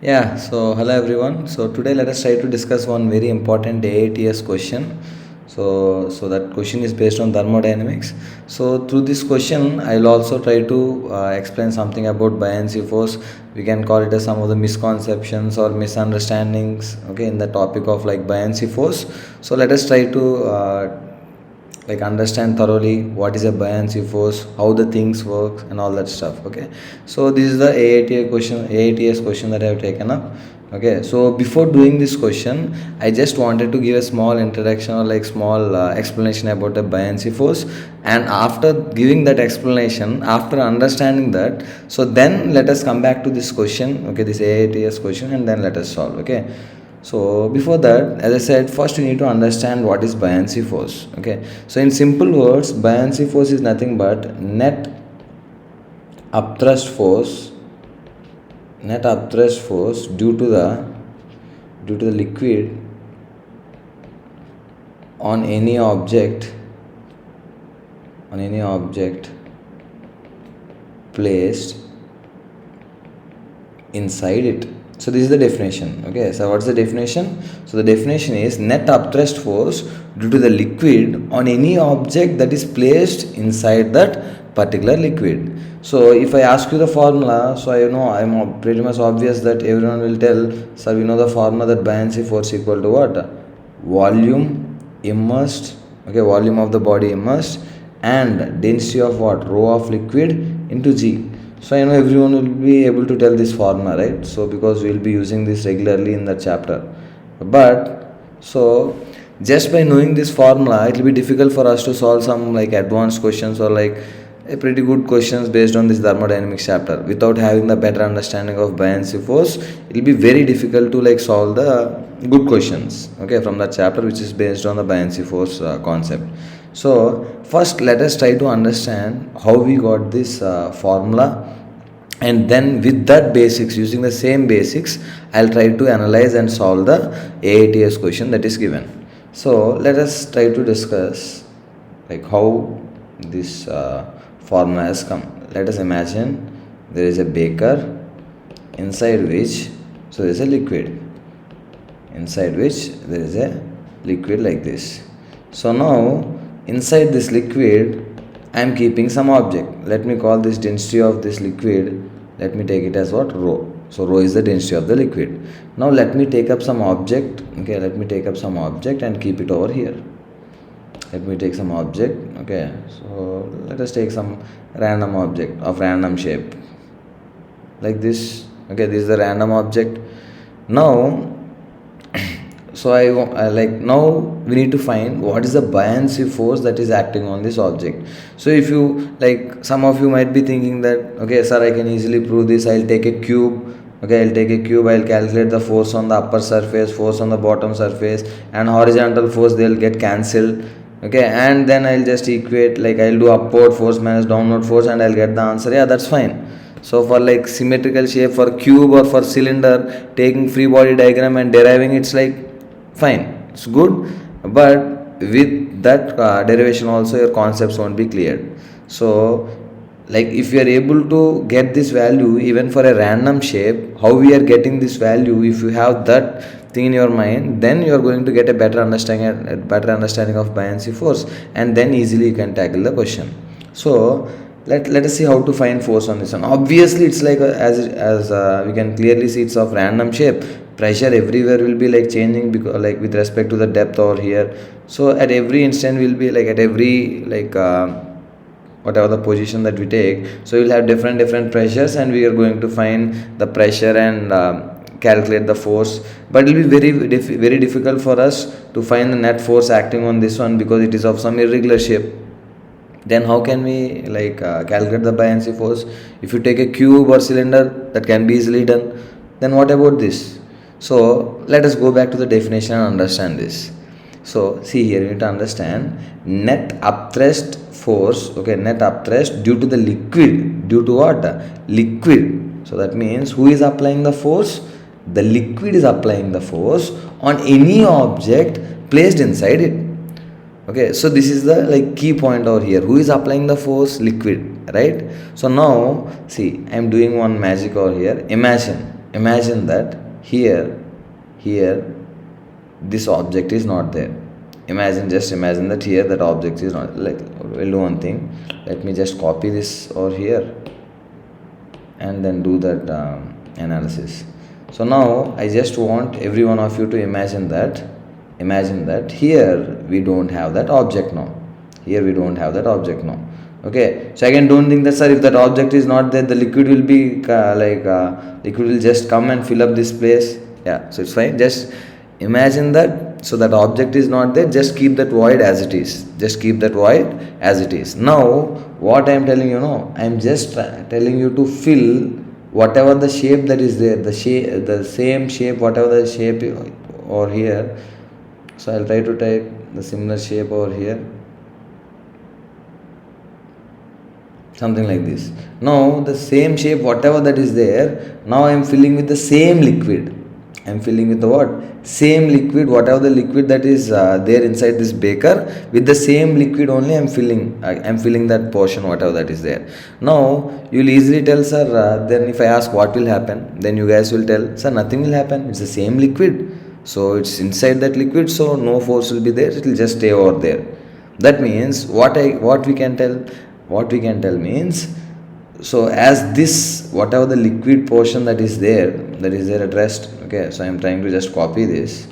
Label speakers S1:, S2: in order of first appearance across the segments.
S1: Yeah, so hello everyone. So today let us try to discuss one very important AITS question. So that question is based on thermodynamics. So through this question, I'll also try to explain something about buoyancy force. We can call it as some of the misconceptions or misunderstandings. Okay, in the topic of like buoyancy force. So let us try to understand thoroughly what is a buoyancy force, how the things work, and all that stuff. Okay, so this is the AITS question that I have taken up. Okay, so before doing this question, I just wanted to give a small introduction or like small explanation about the buoyancy force, and after giving that explanation, after understanding that, so then let us come back to this question. Okay, this AITS question, and then let us solve. Okay, so before that, as I said, first you need to understand what is buoyancy force. Okay, so in simple words, buoyancy force is nothing but upthrust force net upthrust force due to the liquid on any object placed inside it. So this is the definition. Okay, so what's the definition? So the definition is net upthrust force due to the liquid on any object that is placed inside that particular liquid. So if I ask you the formula, so I know I'm pretty much obvious that everyone will tell, sir, we know the formula that buoyancy force equal to what? Volume immersed, okay, volume of the body immersed, and density of what? Rho of liquid into G. So I know everyone will be able to tell this formula, right? So because we will be using this regularly in the chapter. But so just by knowing this formula, it will be difficult for us to solve some like advanced questions or like a pretty good questions based on this thermodynamics chapter. Without having the better understanding of buoyancy force, it will be very difficult to like solve the good questions, okay, from that chapter which is based on the buoyancy force concept. So first let us try to understand how we got this formula, and then with that basics, using the same basics, I'll try to analyze and solve the AITS question that is given. So let us try to discuss like how this formula has come. Let us imagine there is a beaker inside which, so there is a liquid inside which there is a liquid like this. So now inside this liquid I am keeping some object. Let me call this density of this liquid, let me take it as what? Rho. So rho is the density of the liquid. Now let me take up some object. Okay, let me take up some object and keep it over here. Let me take some object. Okay, so let us take some random object of random shape like this. Okay, this is the random object. Now so I like, now we need to find what is the buoyancy force that is acting on this object. So if you like, some of you might be thinking that, okay sir, I can easily prove this. I'll take a cube. Okay, I'll take a cube, I'll calculate the force on the upper surface, force on the bottom surface, and horizontal force, they'll get cancelled. Okay, and then I'll just equate, like I'll do upward force minus downward force, and I'll get the answer. Yeah, that's fine. So for like symmetrical shape, for cube or for cylinder, taking free body diagram and deriving, it's like fine, it's good, but with that derivation also your concepts won't be cleared. So like if you are able to get this value even for a random shape, how we are getting this value, if you have that thing in your mind, then you are going to get a better understanding of buoyancy force, and then easily you can tackle the question. So let us see how to find force on this one. Obviously it's like as we can clearly see, it's of random shape. Pressure everywhere will be like changing, because like with respect to the depth over here. So at every instant will be like, at every like whatever the position that we take, so we'll have different pressures, and we are going to find the pressure and calculate the force. But it will be very difficult for us to find the net force acting on this one, because it is of some irregular shape. Then how can we like calculate the buoyancy force? If you take a cube or cylinder, that can be easily done. Then what about this? So let us go back to the definition and understand this. So see here, you need to understand net upthrust force. Okay, net upthrust due to the liquid. Due to what? Liquid. So that means who is applying the force? The liquid is applying the force on any object placed inside it. Okay, so this is the like key point over here. Who is applying the force? Liquid, right? So now see, I am doing one magic over here. Imagine imagine that here this object is not there. Just imagine that here that object is not. Like, we'll do one thing. Let me just copy this over here and then do that analysis. So now I just want every one of you to imagine that here we don't have that object now. Okay, so again, don't think that, sir, if that object is not there, the liquid will be liquid will just come and fill up this place. Yeah, so it's fine. Just imagine that. So that object is not there. Just keep that void as it is. Now, what I am telling you now, I am just telling you to fill whatever the shape that is there. The same shape, whatever the shape over here. So I'll try to type the similar shape over here. Something like this. Now the same shape, whatever that is there, now I am filling with the same liquid. I am filling with the what? Same liquid, whatever the liquid that is there inside this beaker, with the same liquid only I am filling that portion, whatever that is there. Now you will easily tell, sir, then if I ask what will happen, then you guys will tell, sir, nothing will happen. It's the same liquid. So it's inside that liquid, so no force will be there. It will just stay over there. That means what we can tell means, so as this, whatever the liquid portion that is there at rest. Okay, so I am trying to just copy this.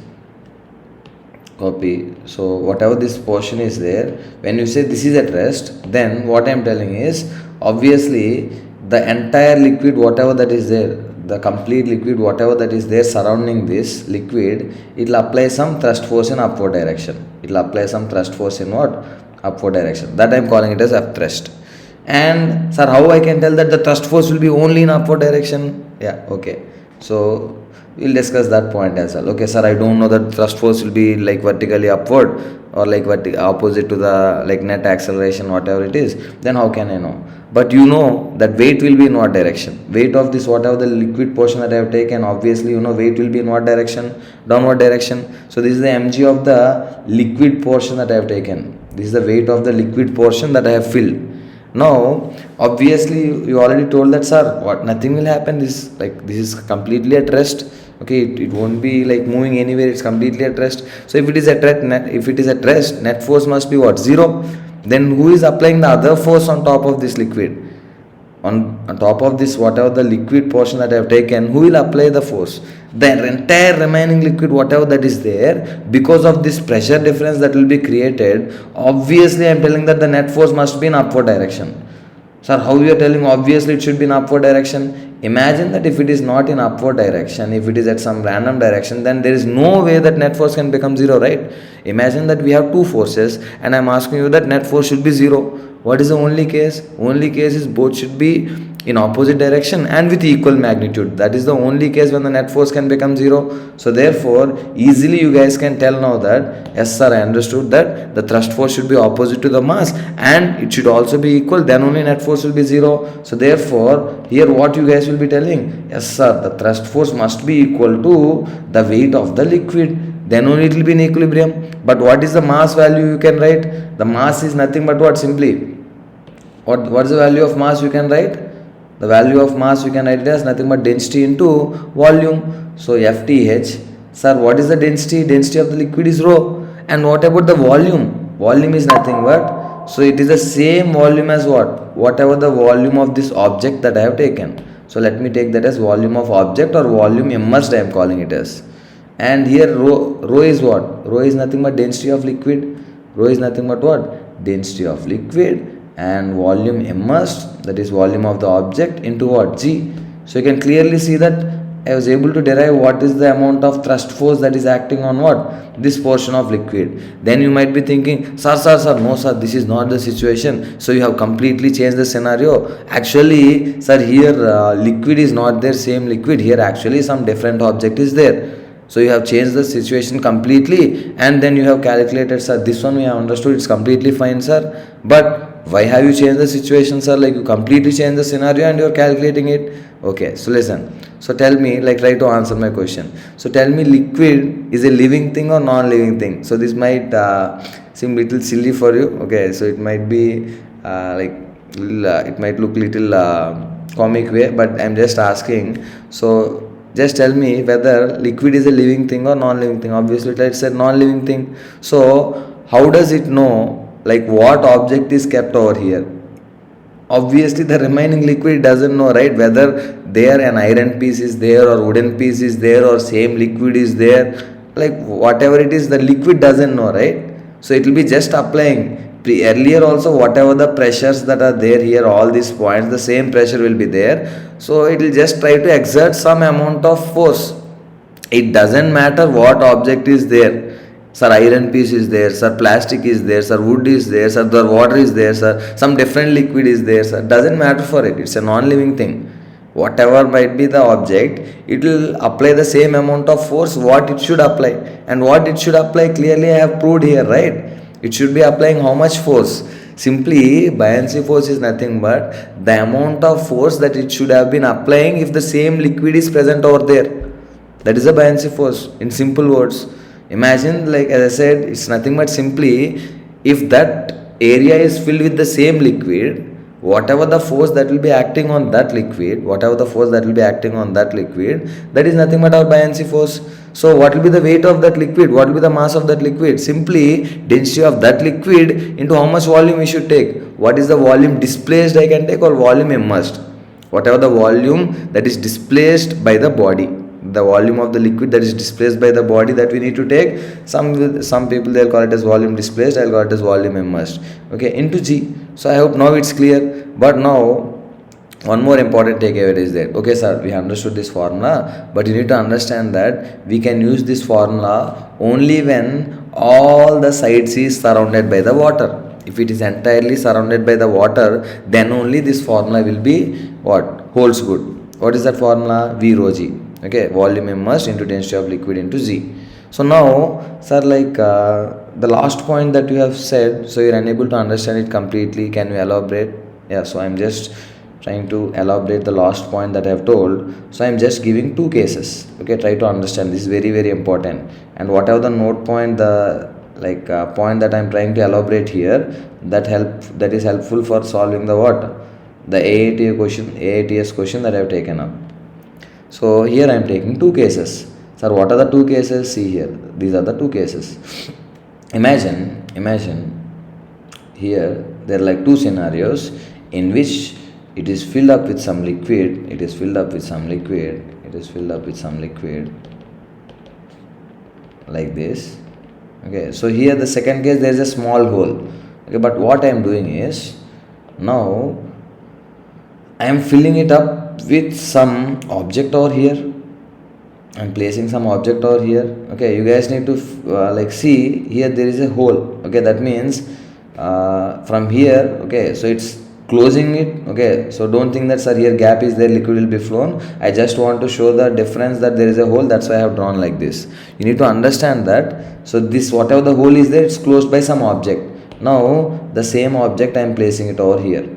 S1: So whatever this portion is there, when you say this is at rest, then what I am telling is, obviously the entire liquid, whatever that is there, the complete liquid, whatever that is there surrounding this liquid, it will apply some thrust force in upward direction. That I am calling it as upthrust. And sir, how I can tell that the thrust force will be only in upward direction? Yeah, okay. So we'll discuss that point as well. Okay, sir, I don't know that thrust force will be like vertically upward or like opposite to the like net acceleration, whatever it is. Then how can I know? But you know that weight will be in what direction? Weight of this, whatever the liquid portion that I have taken, obviously you know weight will be in what direction? Downward direction. So this is the mg of the liquid portion that I have taken. This is the weight of the liquid portion that I have filled. Now, obviously, you already told that, sir, nothing will happen. This is completely at rest. Okay, it won't be like moving anywhere. It's completely at rest. So if it is at rest, net force must be what? 0. Then who is applying the other force on top of this liquid? On top of this, whatever the liquid portion that I have taken, who will apply the force? The entire remaining liquid, whatever that is there, because of this pressure difference that will be created, obviously I am telling that the net force must be in upward direction. Sir, how you are telling obviously it should be in upward direction? Imagine that if it is not in upward direction, if it is at some random direction, then there is no way that net force can become 0, right? Imagine that we have two forces and I am asking you that net force should be 0. What is the only case? Only case is both should be in opposite direction and with equal magnitude. That is the only case when the net force can become 0. So therefore, easily you guys can tell now that, yes sir, I understood that the thrust force should be opposite to the mass and it should also be equal, then only net force will be 0. So therefore, here what you guys will be telling, yes sir, the thrust force must be equal to the weight of the liquid, then only it will be in equilibrium. But what is the mass value you can write? The mass is nothing but what? Simply, what is the value of mass you can write? The value of mass you can write it as nothing but density into volume. So FTH, sir, what is the density? Density of the liquid is rho. And what about the volume? Volume is nothing but, so it is the same volume as what? Whatever the volume of this object that I have taken. So let me take that as volume of object or volume immersed I am calling it as. And here rho is what? Rho is nothing but density of liquid. Rho is nothing but what? Density of liquid. And volume immersed, that is volume of the object, into what? G. So you can clearly see that I was able to derive what is the amount of thrust force that is acting on what? This portion of liquid. Then you might be thinking, sir, no sir, this is not the situation. So you have completely changed the scenario. Actually, sir, here liquid is not there, same liquid. Here actually some different object is there. So you have changed the situation completely and then you have calculated, sir, this one we have understood, it's completely fine, sir. But why have you changed the situation, sir? Like you completely changed the scenario and you are calculating it. Okay, so listen. So tell me, like try to answer my question. So tell me, liquid is a living thing or non-living thing? So this might seem little silly for you. Okay, so it might be it might look little comic way, but I'm just asking. So just tell me whether liquid is a living thing or non-living thing. Obviously it's a non-living thing. So how does it know like what object is kept over here? Obviously the remaining liquid doesn't know, right, whether there an iron piece is there or wooden piece is there or same liquid is there. Like whatever it is, the liquid doesn't know, right? So it will be just applying. Earlier also whatever the pressures that are there here, all these points, the same pressure will be there. So it will just try to exert some amount of force. It doesn't matter what object is there. Sir, iron piece is there, sir, plastic is there, sir, wood is there, sir, the water is there, sir, some different liquid is there, sir. Doesn't matter for it. It's a non-living thing. Whatever might be the object, it will apply the same amount of force what it should apply. And what it should apply, clearly I have proved here, right? It should be applying how much force? Simply, buoyancy force is nothing but the amount of force that it should have been applying if the same liquid is present over there. That is a buoyancy force in simple words. Imagine, like as I said, it's nothing but simply if that area is filled with the same liquid, whatever the force that will be acting on that liquid, that is nothing but our buoyancy force. So what will be the weight of that liquid? What will be the mass of that liquid? Simply density of that liquid into how much volume we should take. What is the volume displaced I can take, or volume immersed? Whatever the volume that is displaced by the body, the volume of the liquid that is displaced by the body, that we need to take. Some people they'll call it as volume displaced, I'll call it as volume immersed, okay, into G. So I hope now it's clear. But now one more important takeaway is that, okay sir, we understood this formula, but you need to understand that we can use this formula only when all the sides is surrounded by the water. If it is entirely surrounded by the water, then only this formula will be what? Holds good. What is that formula? V rho G. Okay, volume immersed into density of liquid into Z. So now, sir, like the last point that you have said, so you're unable to understand it completely. Can you elaborate? Yeah, so I'm just trying to elaborate the last point that I have told. So I'm just giving two cases. Okay, try to understand. This is very, very important. And whatever the note point, the point that I'm trying to elaborate here, that is helpful for solving the what? The AITS question that I have taken up. So here I am taking two cases. Sir, what are the two cases? See here. These are the two cases. Imagine here there are like two scenarios in which it is filled up with some liquid, like this. Okay, so here the second case there is a small hole. Okay, but what I am doing is, now I am filling it up with some object over here. I'm placing some object over here. Okay, you guys need to see here there is a hole. Okay, that means from here, okay, so it's closing it. Okay, so don't think that sir here gap is there, liquid will be flown. I just want to show the difference that there is a hole, that's why I have drawn like this. You need to understand that. So this, whatever the hole is there, it's closed by some object. Now the same object I am placing it over here.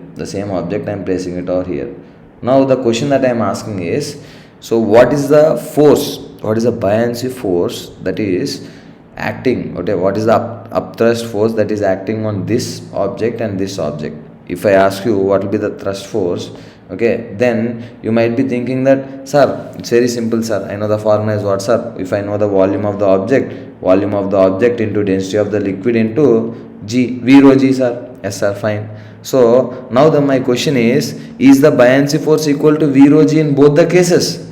S1: Now the question that I am asking is, so what is the force, what is the buoyancy force that is acting, okay, what is the upthrust force that is acting on this object and this object? If I ask you what will be the thrust force, okay, then you might be thinking that, sir, it's very simple sir, I know the formula is what sir, if I know the volume of the object into density of the liquid into G, V rho G sir. Yes sir, fine. So now my question is the buoyancy force equal to V rho G in both the cases?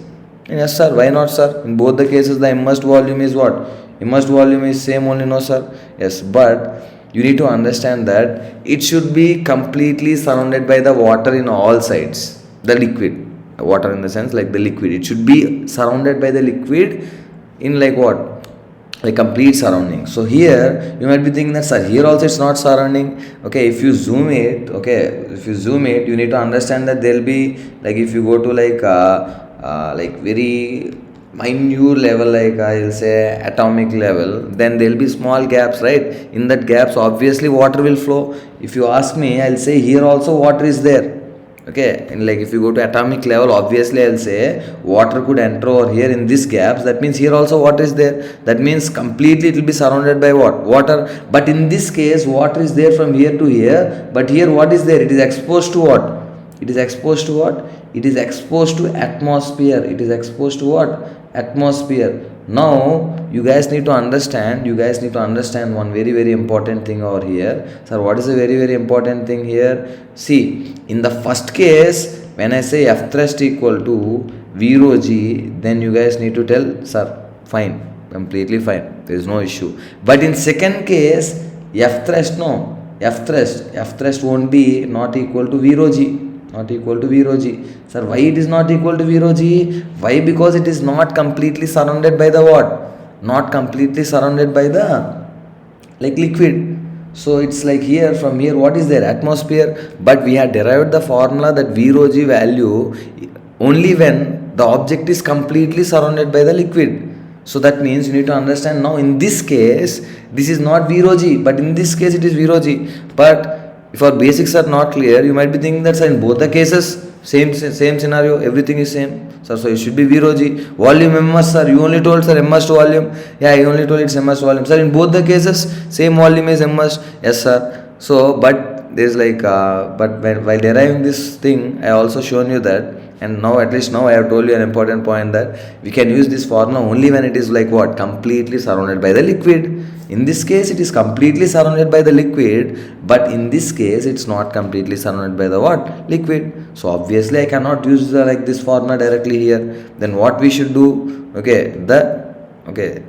S1: Yes sir, why not sir? In both the cases the immersed volume is what? Immersed volume is same only, no sir? Yes, but you need to understand that it should be completely surrounded by the water in all sides. The liquid, water in the sense like the liquid, it should be surrounded by the liquid in like what? Like complete surrounding. So here you might be thinking that sir, here also it's not surrounding. Okay, if you zoom it, you need to understand that there will be, like if you go to like very minute level, like I'll say atomic level, then there will be small gaps, right? In that gaps obviously water will flow. If you ask me, I'll say here also water is there. Okay, and like if you go to atomic level, obviously I'll say water could enter over here in this gaps. That means here also water is there. That means completely it will be surrounded by what? Water. But in this case, water is there from here to here. But here what is there? It is exposed to what? It is exposed to what? It is exposed to atmosphere. It is exposed to what? Atmosphere. Now you guys need to understand one very very important thing over here. Sir, what is a very very important thing here? See, in the first case, when I say F thrust equal to V rho G, then you guys need to tell, sir, fine, completely fine, there is no issue. But in second case, F thrust won't be not equal to V rho G. Not equal to V rho G. Sir, why it is not equal to V rho G? Why? Because it is not completely surrounded by the what? Not completely surrounded by the like liquid. So it's like here, from here, what is there? Atmosphere. But we had derived the formula that V rho G value only when the object is completely surrounded by the liquid. So that means you need to understand now in this case, this is not V rho G, but in this case it is V rho G. But if our basics are not clear, you might be thinking that, sir, in both the cases, same scenario, everything is same. Sir, so it should be V rho G. Volume MS, sir, you only told, sir, MS to volume. Yeah, I only told it's MS to volume. Sir, in both the cases, same volume is MS. Yes, sir. So, but there's like, while deriving this thing, I also shown you that, and now at least now I have told you an important point, that we can use this formula only when it is like what? Completely surrounded by the liquid. In this case, it is completely surrounded by the liquid, but in this case, it's not completely surrounded by the what? Liquid. So obviously, I cannot use like this formula directly here. Then what we should do?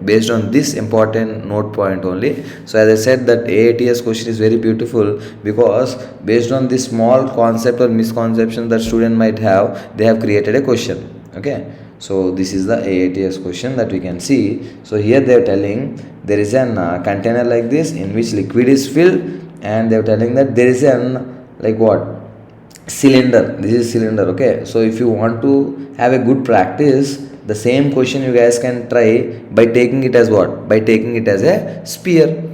S1: Based on this important note point only. So as I said, that AITS question is very beautiful, because based on this small concept or misconception that student might have, they have created a question. Okay. So this is the AITS question that we can see. So here they are telling there is an container like this in which liquid is filled, and they are telling that there is an like what? Cylinder. This is cylinder. Okay. So if you want to have a good practice, the same question you guys can try by taking it as what? By taking it as a sphere.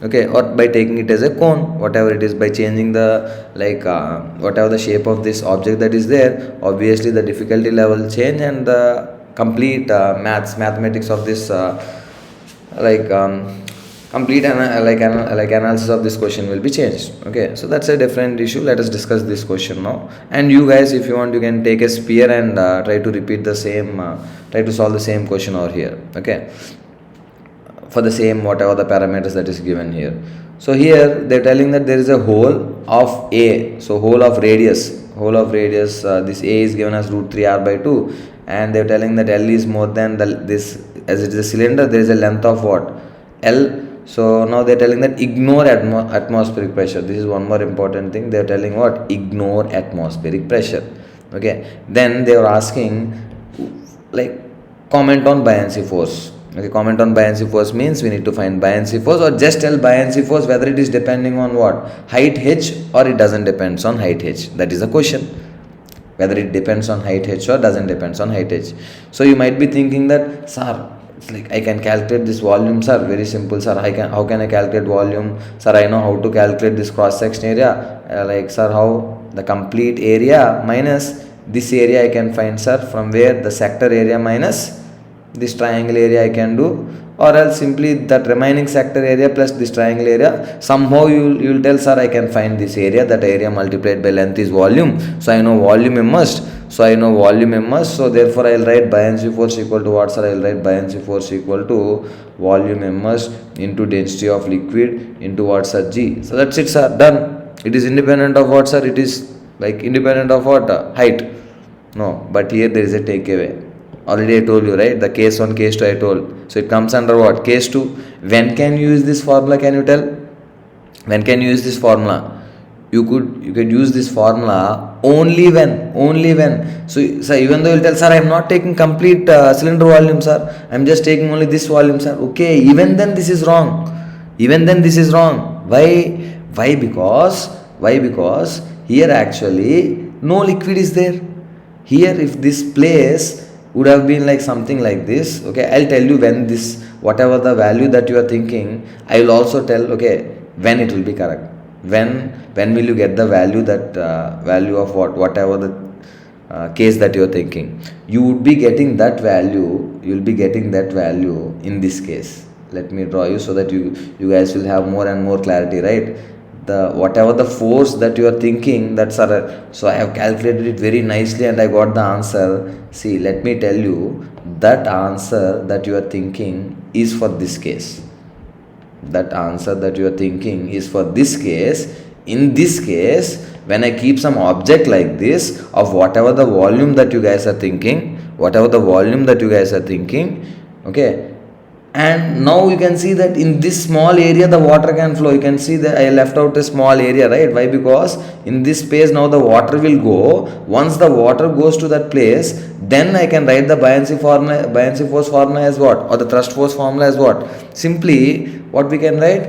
S1: Okay, or by taking it as a cone, whatever it is, by changing the like whatever the shape of this object that is there, obviously the difficulty level change, and the complete mathematics of this complete analysis of this question will be changed. Okay, so that's a different issue. Let us discuss this question now. And you guys, if you want, you can take a sphere and try to repeat the same, try to solve the same question over here. Okay, for the same whatever the parameters that is given here. So here they are telling that there is a hole of A. So hole of radius. This A is given as root 3r by 2, and they are telling that L is more than this, as it is a cylinder. There is a length of what? L. So now they are telling that ignore atmospheric pressure. This is one more important thing. They are telling what? Ignore atmospheric pressure. Okay. Then they are asking like comment on buoyancy force. Okay, comment on buoyancy force means we need to find buoyancy force, or just tell buoyancy force whether it is depending on what? Height h, or it doesn't depends on height h. That is the question. Whether it depends on height h or doesn't depends on height h. So you might be thinking that, sir, it's like I can calculate this volume, sir. Very simple, sir. How can I calculate volume? Sir, I know how to calculate this cross section area. Like, sir, how? The complete area minus this area I can find, sir. From where? The sector area minus this triangle area I can do, or else simply that remaining sector area plus this triangle area. Somehow you will tell, sir, I can find this area. That area multiplied by length is volume. So I know volume must. So therefore I will write buoyancy force equal to what, sir? I will write buoyancy force equal to volume must into density of liquid into what, sir? G. So that's it, sir. Done. It is independent of what, sir? It is like independent of what? Height. No, but here there is a takeaway. Already I told you, right? The case 1, case 2 I told. So it comes under what? Case 2. When can you use this formula? Can you tell? When can you use this formula? You could use this formula only when. So even though you will tell, sir, I am not taking complete cylinder volume, sir. I am just taking only this volume, sir. Okay, even then this is wrong. Why? Because here actually no liquid is there. Here if this place would have been like something like this, okay, I'll tell you when this, whatever the value that you are thinking, I will also tell, okay, when it will be correct. When will you get the value, that value of whatever the case that you are thinking. You would be getting that value, in this case. Let me draw you so that you guys will have more and more clarity, right? the whatever the force that you are thinking, that's our, so I have calculated it very nicely and I got the answer. See, let me tell you, that answer that you are thinking is for this case. That answer that you are thinking is for this case. In this case, when I keep some object like this of whatever the volume that you guys are thinking, okay, and now you can see that in this small area the water can flow. You can see that I left out a small area, right? Why? Because in this space now the water will go. Once the water goes to that place, then I can write the buoyancy force formula as what, or the thrust force formula as what? Simply what we can write,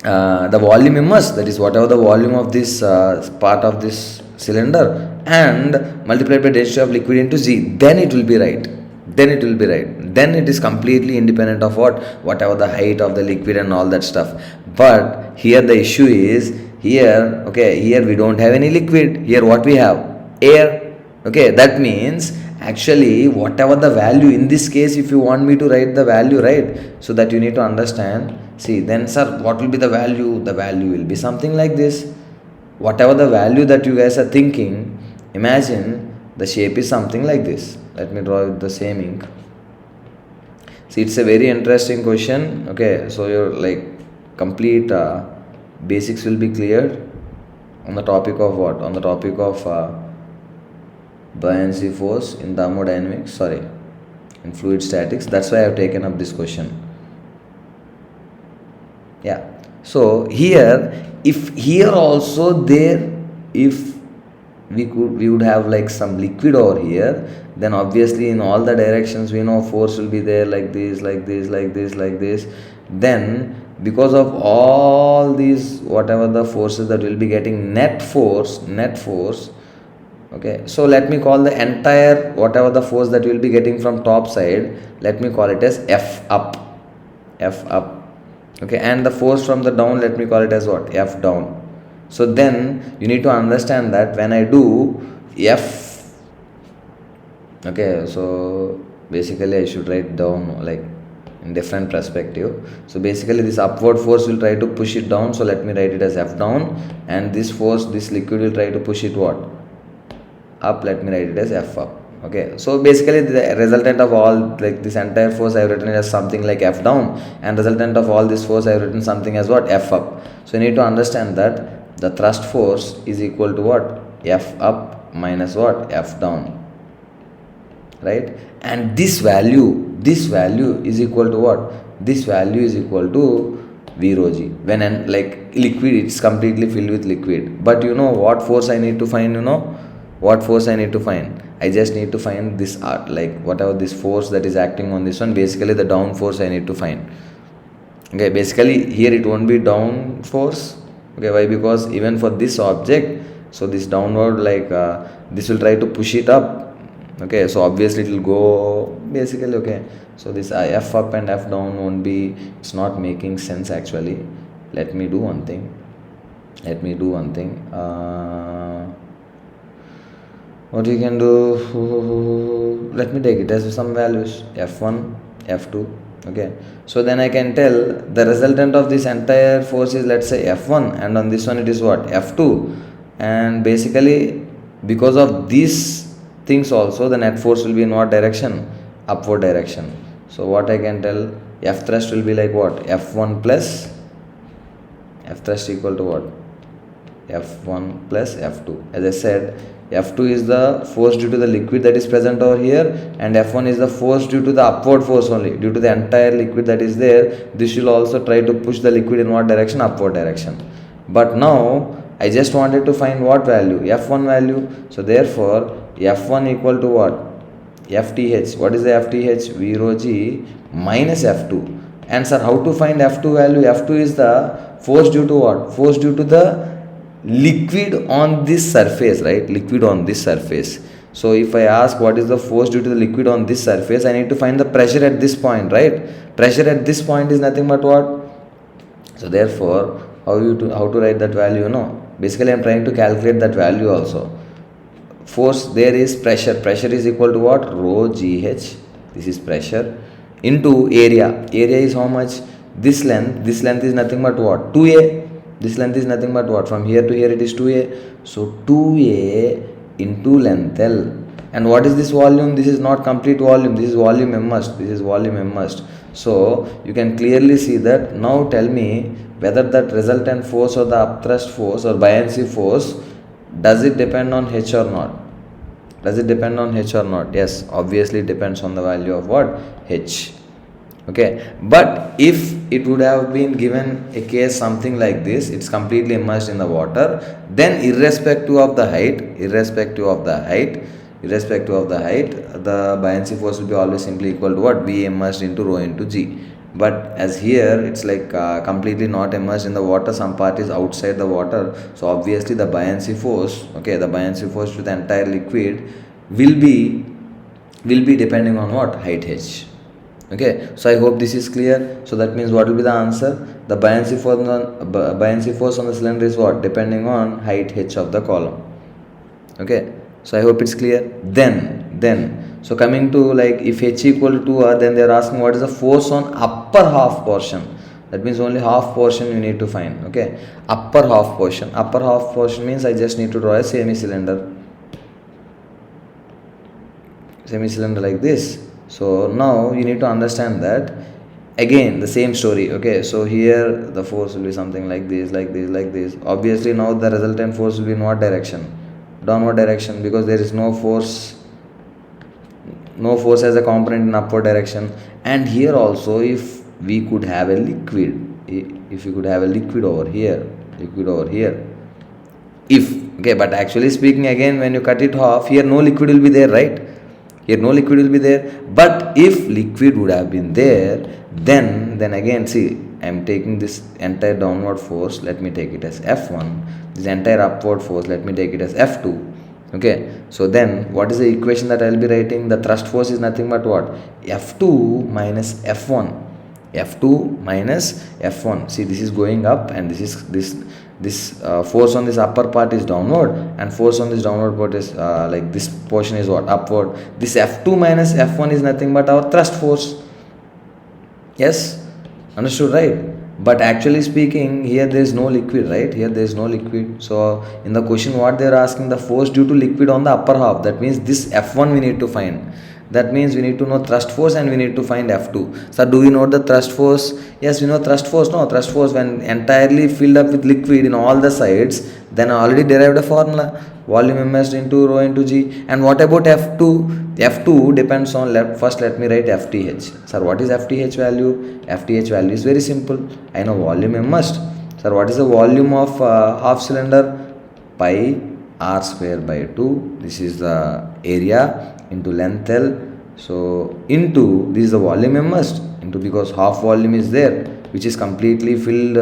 S1: the volume immersed, that is whatever the volume of this part of this cylinder, and multiplied by density of liquid into Z, then it will be right. Then it is completely independent of whatever the height of the liquid and all that stuff. But here the issue is, here we don't have any liquid. Here what we have? Air. Okay, that means actually whatever the value, in this case if you want me to write the value, right, so that you need to understand. See, then sir, what will be the value? The value will be something like this. Whatever the value that you guys are thinking, imagine the shape is something like this. Let me draw with the same ink. See, it's a very interesting question. Okay, so your like complete basics will be cleared on the topic of what? On the topic of buoyancy force in thermodynamics, in fluid statics. That's why I have taken up this question. Yeah. So here, if here also there, if we would have like some liquid over here, then obviously in all the directions we know force will be there, like this, then because of all these whatever the forces that will be getting, net force, okay, so let me call the entire whatever the force that we will be getting from top side, let me call it as F up, okay, and the force from the down, let me call it as what? F down. So then you need to understand that when I do F, okay, so basically I should write down like in different perspective. So basically this upward force will try to push it down, so let me write it as F down, and this force, this liquid will try to push it what? Up, let me write it as F up. Okay, so basically the resultant of all like this entire force I have written it as something like F down, and resultant of all this force I have written something as what? F up. So you need to understand that the thrust force is equal to what? F up minus what? F down, right? And this value is equal to what? This value is equal to V rho G. When like liquid, it's completely filled with liquid. But you know what force I need to find? I just need to find this like whatever this force that is acting on this one, basically the down force I need to find. Okay, basically here it won't be down force. Okay, why? Because even for this object, so this downward, like this will try to push it up. Okay, so obviously it will go basically. Okay, so this F up and F down won't be, it's not making sense actually. Let me do one thing. What you can do, let me take it as some values, F1, F2. Okay, so then I can tell the resultant of this entire force is, let's say, F1, and on this one it is what? F2. And basically because of these things also, the net force will be in what direction? Upward direction. So what I can tell, F thrust will be like what? F1 plus F thrust equal to what? F1 plus F2. As I said, F2 is the force due to the liquid that is present over here, and F1 is the force due to the upward force only, due to the entire liquid that is there. This will also try to push the liquid in what direction? Upward direction. But now I just wanted to find what value? F1 value. So therefore F1 equal to what? FTH. What is the FTH? V rho G minus F2. And sir, how to find F2 value? F2 is the force due to what? Force due to the liquid on this surface, right? Liquid on this surface. So if I ask what is the force due to the liquid on this surface, I need to find the pressure at this point, right? Pressure at this point is nothing but what? So therefore, how to write that value? Basically I am trying to calculate that value also. Force there is pressure. Pressure is equal to what? Rho GH. This is pressure into area. Area is how much? This length is nothing but what? 2A. This length is nothing but what? From here to here it is 2a. So 2a into length L. And what is this volume? This is not complete volume. This is volume immersed. This is volume immersed. So you can clearly see that. Now tell me whether that resultant force or the upthrust force or buoyancy force, does it depend on H or not? Does it depend on H or not? Yes, obviously it depends on the value of what? H. Okay, but if it would have been given a case something like this, it's completely immersed in the water, then irrespective of the height, the buoyancy force will be always simply equal to what? V immersed into rho into G. But as here it's like completely not immersed in the water, some part is outside the water, so obviously the buoyancy force, okay, the buoyancy force to the entire liquid will be depending on what? Height H. Okay, so I hope this is clear. So that means what will be the answer? The buoyancy force on the cylinder is what? Depending on height H of the column. Okay, so I hope it's clear. Then so coming to, like, if H equal to 2R, then they are asking what is the force on upper half portion. That means only half portion you need to find. Okay, upper half portion means I just need to draw a semi-cylinder like this. So now you need to understand that again the same story. Okay, so here the force will be something like this. Obviously now the resultant force will be in what direction? Downward direction, because there is no force as a component in upward direction. And here also, if we could have a liquid, over here, okay, but actually speaking, again when you cut it off, here no liquid will be there, right? But if liquid would have been there, then again, see, I am taking this entire downward force, let me take it as F1. This entire upward force, let me take it as F2. Okay, so then what is the equation that I will be writing? The thrust force is nothing but what? F2 minus F1. See, this is going up, and this force on this upper part is downward, and force on this downward part is like this portion is what? Upward. This F2 minus F1 is nothing but our thrust force. Yes, understood, right? But actually speaking, here there is no liquid, right? So in the question what they are asking, the force due to liquid on the upper half, that means this F1 we need to find. That means we need to know thrust force and we need to find F2. So do we know the thrust force? Yes, we know thrust force. No, thrust force when entirely filled up with liquid in all the sides, then I already derived a formula. Volume immersed into rho into G. And what about F2? F2 depends on, first let me write FTH. Sir, what is FTH value? FTH value is very simple. I know volume immersed. Sir, what is the volume of half cylinder? Pi r square by 2. This is the area into length L. So into, this is the volume immersed, into, because half volume is there, which is completely filled,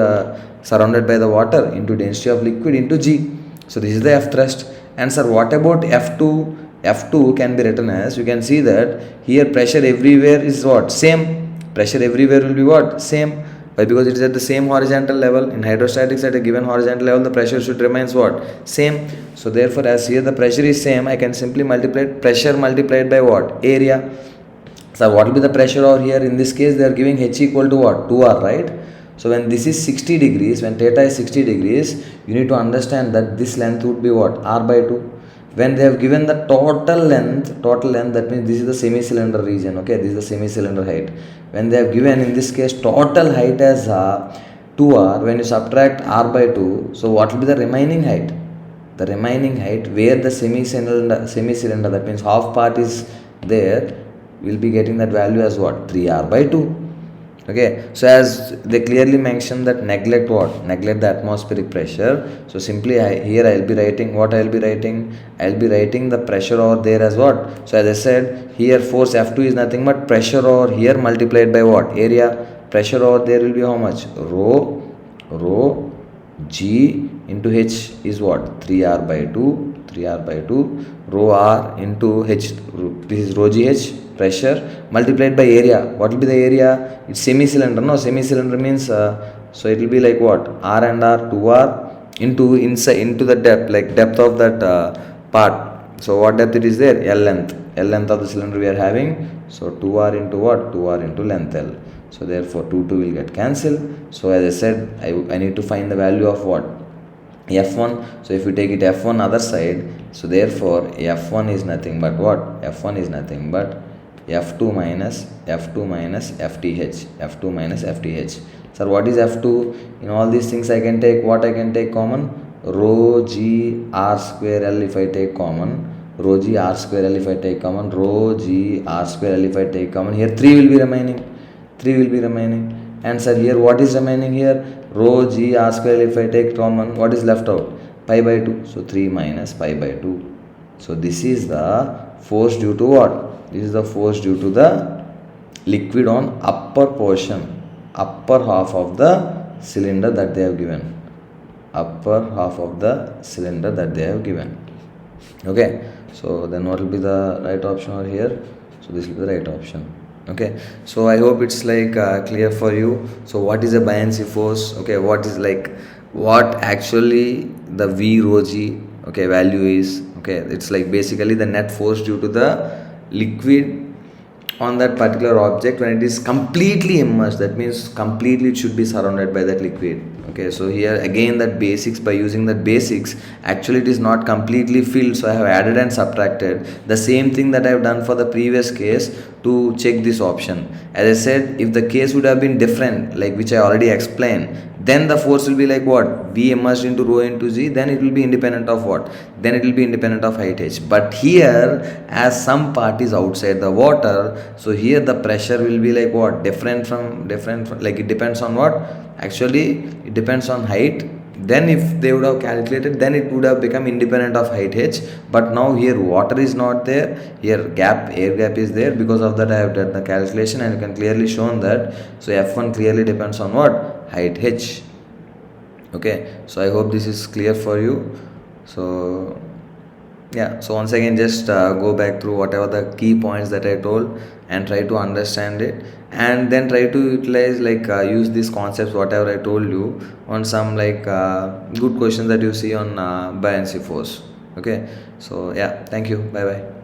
S1: surrounded by the water, into density of liquid into G. So this is the F thrust. And sir, what about F2? F2 can be written as, you can see that here pressure everywhere is what? Same. Pressure everywhere will be what? Same. Why? Because it is at the same horizontal level. In hydrostatics, at a given horizontal level, the pressure should remain what? Same. So therefore, as here the pressure is same, I can simply multiply pressure multiplied by what? Area. So what will be the pressure over here? In this case, they are giving H equal to what? 2R, right? So when this is 60 degrees, when theta is 60 degrees, you need to understand that this length would be what? R by 2. When they have given the total length, that means this is the semi-cylinder region, okay, this is the semi-cylinder height. When they have given, in this case, total height as 2R, when you subtract R by 2, so what will be the remaining height? The remaining height where the semi-cylinder, that means half part is there, will be getting that value as what? 3R by 2. Okay, so as they clearly mention that neglect what? Neglect the atmospheric pressure. So simply here I will be writing what I will be writing? I will be writing the pressure over there as what? So as I said, here force F2 is nothing but pressure over here multiplied by what? Area. Pressure over there will be how much? Rho G into H is what? 3R by 2. Rho R into H. This is rho GH. Pressure multiplied by area. What will be the area? It's semi-cylinder. No, semi-cylinder means so it will be like what? R and R, 2R into inside into the depth, like depth of that part. so what depth it is there? L length of the cylinder we are having. So 2r into what? 2r into length L. So therefore 2 will get cancelled. So as I said, I need to find the value of what? F1. So if you take it F1 other side, so therefore F1 is nothing but what? F1 is nothing but F2 minus FTH. F2 minus FTH. Sir, what is F2? In all these things I can take what? I can take common rho g r square L if I take common, rho g r square L if I take common, rho g r square L if I take common. Here 3 will be remaining. 3 will be remaining. And sir, here what is remaining here? Rho g r square if I take common, what is left out? Pi by 2. So 3 minus pi by 2. So this is the force due to what? This is the force due to the liquid on upper portion, upper half of the cylinder that they have given. Upper half of the cylinder that they have given. Okay. So then what will be the right option over here? So this will be the right option. Okay, so I hope it's like clear for you. So what is a buoyancy force? Okay, what is like, what actually the V rho g, okay, value is? Okay, it's like basically the net force due to the liquid on that particular object when it is completely immersed. That means completely it should be surrounded by that liquid. Okay, so here again that basics, by using that basics, actually it is not completely filled, so I have added and subtracted the same thing that I have done for the previous case to check this option. As I said, if the case would have been different, like which I already explained, then the force will be like what? V immersed into rho into g, then it will be independent of what? Then it will be independent of height h. But here, as some part is outside the water, so here the pressure will be like what? Different from like it depends on what? Actually, it depends on height. Then if they would have calculated, then it would have become independent of height h. But now here water is not there, here air gap is there. Because of that I have done the calculation and you can clearly shown that. So F1 clearly depends on what? Height h. Okay, so I hope this is clear for you. So yeah, so once again just go back through whatever the key points that I told and try to understand it, and then try to utilize like use these concepts whatever I told you on some like good questions that you see on buoyancy force. Okay, so yeah, thank you, bye bye.